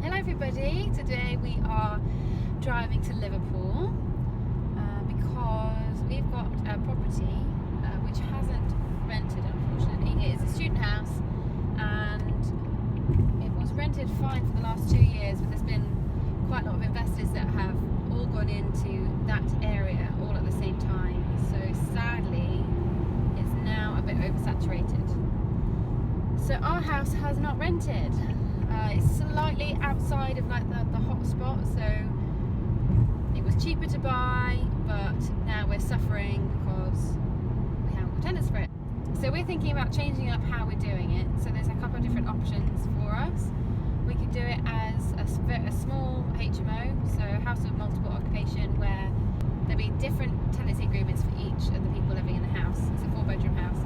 Hello everybody, today we are driving to Liverpool because we've got a property which hasn't rented, unfortunately. It is a student house and it was rented fine for the last 2 years, but there's been quite a lot of investors that have all gone into that area all at the same time, so sadly it's now a bit oversaturated. So our house has not rented. It's slightly outside of like the hot spot, so it was cheaper to buy, but now we're suffering because we haven't got tenants for it. So we're thinking about changing up how we're doing it. So there's a couple of different options for us. We could do it as a small HMO, so a house of multiple occupation, where there'll be different tenancy agreements for each of the people living in the house. It's a 4-bedroom house.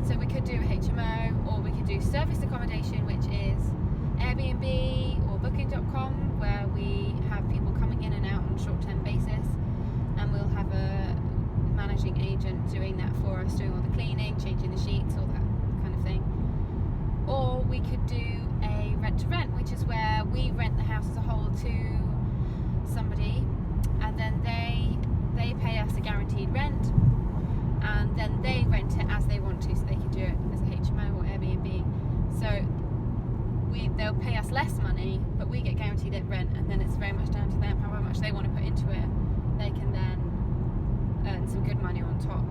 So we could do a HMO, or we could do serviced accommodation, which is Airbnb or Booking.com, where we have people coming in and out on a short-term basis, and we'll have a managing agent doing that for us, doing all the cleaning, changing the sheets, all that kind of thing. Or we could do a rent-to-rent, which is where we rent the house as a whole to somebody, and then they pay us a guaranteed rent, and then they rent it as they want to, so they can do it as a HMO or Airbnb. So they'll pay us less money, but we get guaranteed rent, and then it's very much down to them however much they want to put into it. They can then earn some good money on top.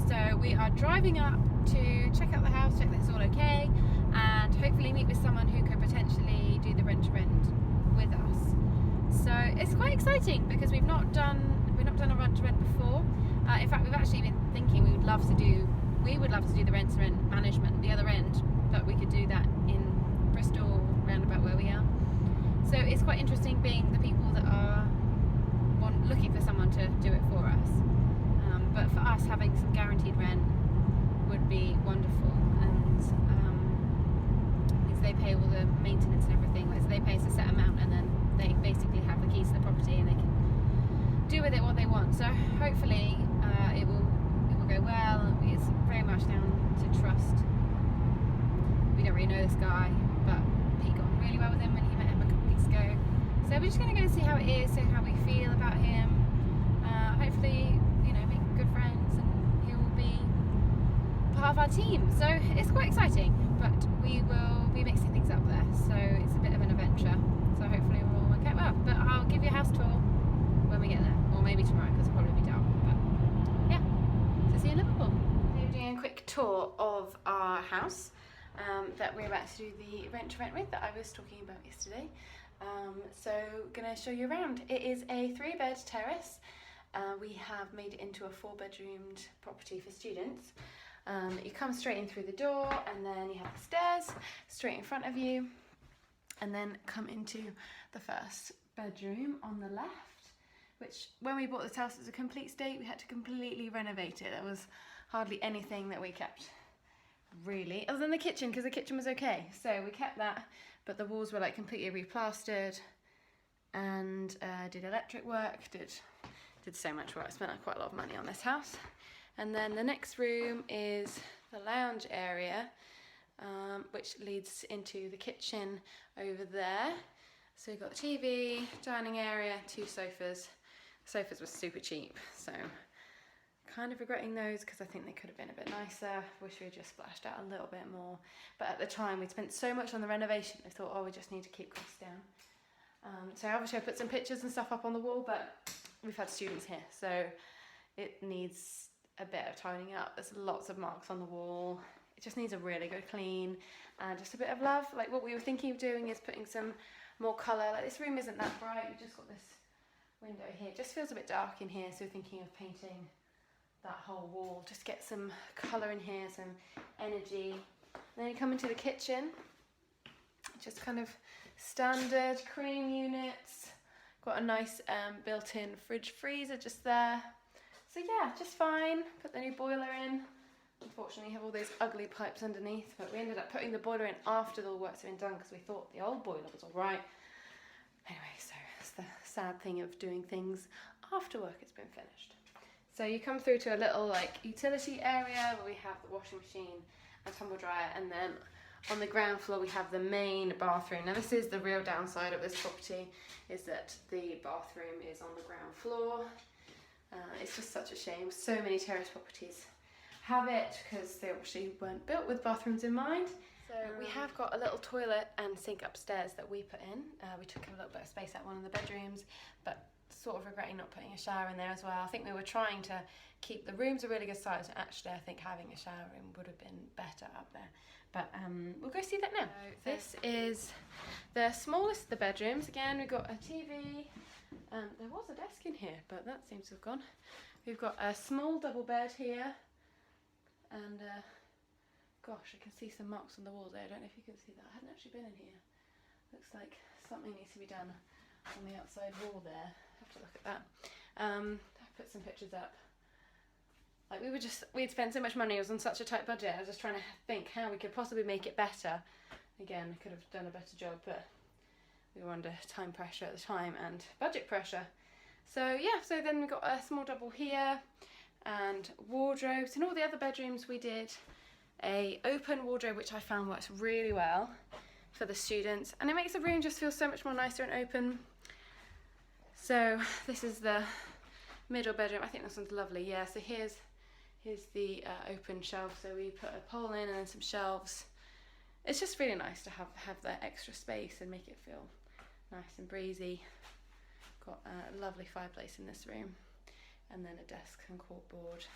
So we are driving up to check out the house, check that it's all okay, and hopefully meet with someone who could potentially do the rent-to-rent with us. So it's quite exciting because we've not done a rent-to-rent before. In fact, we've actually been thinking we would love to do the rent-to-rent management at the other end, but we could do that in Bristol, roundabout where we are. So it's quite interesting being the people that are looking for someone to do it for us. But for us, having some guaranteed rent would be wonderful, and means they pay all the maintenance and everything. So they pay us a set amount, and then they basically have the keys to the property, and they can do with it what they want. So hopefully it will go well. It's very much down to trust. We don't really know this guy, but Pete got on really well with him when he met him a couple of weeks ago. So we're just going to go and see how it is, see how we feel about him. Hopefully, make good friends, and he will be part of our team. So it's quite exciting, but we will be mixing things up there. So it's a bit of an adventure. So hopefully it will all work out well. But I'll give you a house tour when we get there, or maybe tomorrow because it'll probably be dark. But yeah, so see you in Liverpool. We're doing a quick tour of our house that we're about to do the rent-to-rent with that I was talking about yesterday. So gonna show you around. It is a 3-bed terrace. We have made it into a 4-bedroomed property for students. You come straight in through the door, and then you have the stairs straight in front of you, and then come into the first bedroom on the left, which when we bought this house was a complete state. We had to completely renovate it. There was hardly anything that we kept, really, other than the kitchen, because the kitchen was okay. So we kept that, but the walls were like completely replastered, and did electric work, did so much work. I spent quite a lot of money on this house. And then the next room is the lounge area, which leads into the kitchen over there. So we've got the TV, dining area, 2 sofas. The sofas were super cheap, so kind of regretting those because I think they could have been a bit nicer. Wish we had just splashed out a little bit more. But at the time we'd spent so much on the renovation, I thought, we just need to keep costs down. So obviously I put some pictures and stuff up on the wall, but we've had students here, so it needs a bit of tidying up. There's lots of marks on the wall. It just needs a really good clean and just a bit of love. Like what we were thinking of doing is putting some more colour. Like this room isn't that bright. We've just got this window here. It just feels a bit dark in here, so we're thinking of painting that whole wall. Just get some colour in here, some energy. And then you come into the kitchen. Just kind of standard cream units. Got a nice built-in fridge freezer just there. So yeah, just fine. Put the new boiler in. Unfortunately, you have all those ugly pipes underneath, but we ended up putting the boiler in after the works had been done because we thought the old boiler was all right. Anyway, so it's the sad thing of doing things after work has been finished. So you come through to a little like utility area where we have the washing machine and tumble dryer, and then on the ground floor we have the main bathroom. Now this is the real downside of this property, is that the bathroom is on the ground floor. It's just such a shame. So many terrace properties have it because they obviously weren't built with bathrooms in mind. So we have got a little toilet and sink upstairs that we put in. We took a little bit of space out one of the bedrooms, but sort of regretting not putting a shower in there as well. I think we were trying to keep the rooms a really good size, and actually I think having a shower room would have been better up there. But we'll go see that now. So this is the smallest of the bedrooms. Again, we've got a TV. There was a desk in here, but that seems to have gone. We've got a small double bed here, and gosh, I can see some marks on the wall there. I don't know if you can see that. I hadn't actually been in here. Looks like something needs to be done on the outside wall there. Have to look at that. I put some pictures up. Like we'd spent so much money, it was on such a tight budget. I was just trying to think how we could possibly make it better. Again, I could have done a better job, but we were under time pressure at the time and budget pressure. So yeah, so then we got a small double here and wardrobes. In all the other bedrooms we did a open wardrobe, which I found works really well for the students, and it makes the room just feel so much more nicer and open. So this is the middle bedroom. I think this one's lovely. Yeah, so here's the open shelf. So we put a pole in and then some shelves. It's just really nice to have that extra space and make it feel nice and breezy. Got a lovely fireplace in this room, and then a desk and corkboard,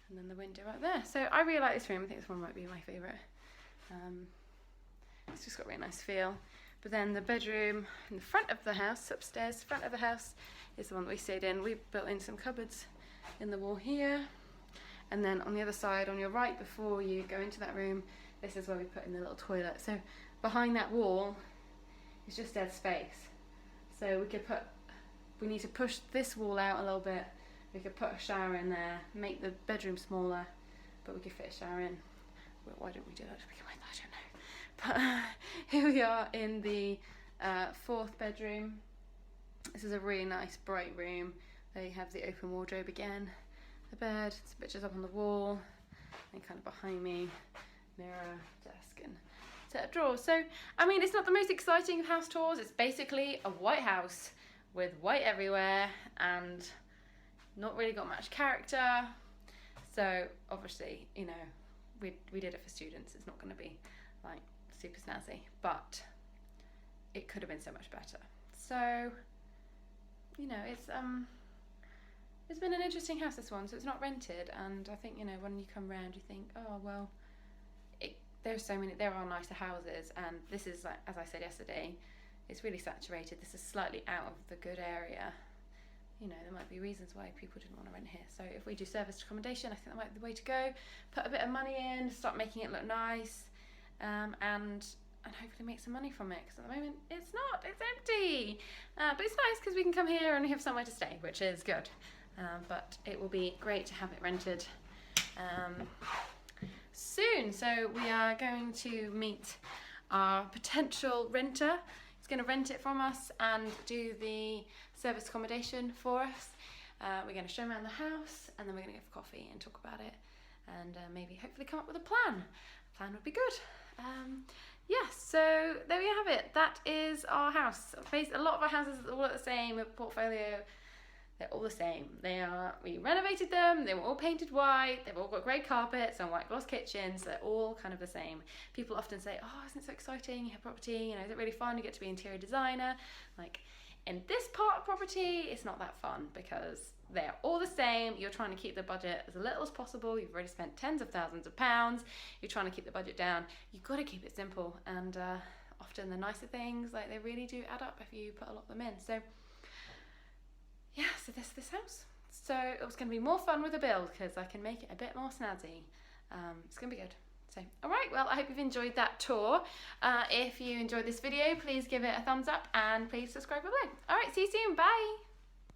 and then the window right there. So I really like this room. I think this one might be my favourite. It's just got a really nice feel. But then the bedroom in the front of the house, upstairs, front of the house, is the one that we stayed in. We built in some cupboards in the wall here. And then on the other side, on your right, before you go into that room, this is where we put in the little toilet. So behind that wall is just dead space. So we need to push this wall out a little bit. We could put a shower in there, make the bedroom smaller, but we could fit a shower in. Why don't we do that to begin with? I don't know. But here we are in the fourth bedroom. This is a really nice bright room. There you have the open wardrobe again, the bed, some pictures up on the wall, and kind of behind me, mirror, desk, and set of drawers. So, I mean, it's not the most exciting of house tours. It's basically a white house with white everywhere and not really got much character. So, obviously, you know, we did it for students. It's not going to be like super snazzy, but it could have been so much better. So, you know, it's been an interesting house, this one. So it's not rented, and I think, you know, when you come round you think, oh well, there are nicer houses, and this is, like, as I said yesterday, it's really saturated. This is slightly out of the good area. You know, there might be reasons why people didn't want to rent here. So if we do serviced accommodation, I think that might be the way to go. Put a bit of money in, start making it look nice, and hopefully make some money from it, because at the moment it's empty. But it's nice because we can come here and we have somewhere to stay, which is good. But it will be great to have it rented soon. So we are going to meet our potential renter. He's going to rent it from us and do the service accommodation for us. We're going to show him around the house, and then we're going to go for coffee and talk about it, and maybe hopefully come up with a plan. A plan would be good. Yes, so there we have it. That is our house. A lot of our houses are all the same portfolio. They're all the same. We renovated them, they were all painted white, they've all got grey carpets and white gloss kitchens. They're all kind of the same. People often say, oh, isn't it so exciting, you have property, you know, is it really fun, you get to be interior designer? Like, in this part of property, it's not that fun because they're all the same. You're trying to keep the budget as little as possible. You've already spent tens of thousands of pounds. You're trying to keep the budget down. You've got to keep it simple, and often the nicer things, like, they really do add up if you put a lot of them in. So yeah, so this house. So it was going to be more fun with the build because I can make it a bit more snazzy. It's going to be good. So, alright, well, I hope you've enjoyed that tour. If you enjoyed this video, please give it a thumbs up and please subscribe below. Alright, see you soon. Bye!